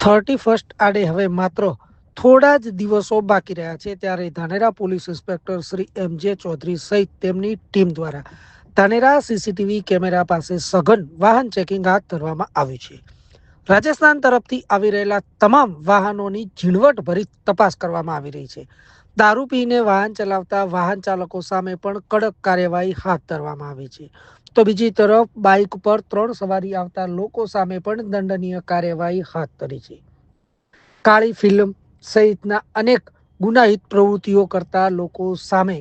31 આડે હવે માત્ર થોડા જ દિવસો બાકી રહ્યા છે ત્યારે ધાનેરા પોલીસ ઇન્સ્પેક્ટર શ્રી એમ.જે. ચૌધરી સહિત તેમની ટીમ દ્વારા ધાનેરા સીસીટીવી કેમેરા પાસે સઘન વાહન ચેકિંગ હાથ ધરવામાં આવ્યું છે. રાજસ્થાન તરફથી આવી રહેલા તમામ વાહનોની ઝીણવટભરી તપાસ કરવામાં આવી રહી છે. દારૂ પીને વાહન ચલાવતા વાહન ચાલકો સામે પણ કડક કાર્યવાહી હાથ ધરવામાં આવી છે. તો બીજી તરફ બાઇક પર 3 સવારી આવતા લોકો સામે પણ દંડનીય કાર્યવાહી હાથ ધરી છે. કાળી ફિલ્મ સહિતના અનેક ગુનાહિત પ્રવૃત્તિઓ કરતા લોકો સામે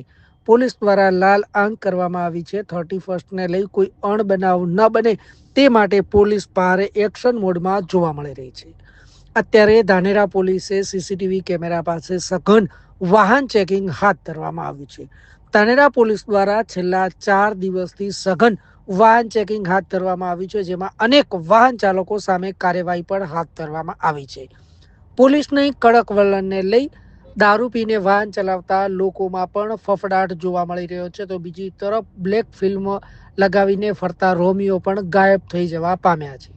પોલીસ દ્વારા લાલ આંક કરવામાં આવી છે. 31ને લઈ કોઈ અણબનાવ ન બને તે માટે પોલીસ ભારે એક્શન મોડમાં જોવા મળી રહી છે. અત્યારે ધાનેરા પોલીસે સીસીટીવી કેમેરા પાસે સઘન વાહન ચેકિંગ હાથ ધરવામાં આવ્યું છે. ધાનેરા પોલીસ દ્વારા છેલ્લા 4 દિવસથી સઘન વાહન ચેકિંગ હાથ ધરવામાં આવ્યું છે, જેમાં અનેક વાહન ચાલકો સામે કાર્યવાહી પણ હાથ ધરવામાં આવી છે. પોલીસની કડક વલણને લઈ દારૂ પીને વાહન ચલાવતા લોકોમાં પણ ફફડાટ જોવા મળી રહ્યો છે. તો બીજી તરફ બ્લેક ફિલ્મ લગાવીને ફરતા રોમિયો પણ ગાયબ થઈ જવા પામ્યા છે.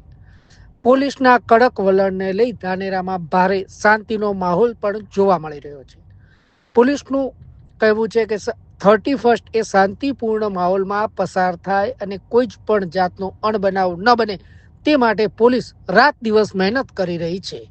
પોલીસના કડક વલણને લઈ ધાનેરામાં ભારે શાંતિનો માહોલ પણ જોવા મળી રહ્યો છે. પોલીસનું કહેવું છે કે 31 એ શાંતિપૂર્ણ માહોલમાં પસાર થાય અને કોઈ જ પણ જાતનો અણબનાવ ન બને તે માટે પોલીસ રાત દિવસ મહેનત કરી રહી છે.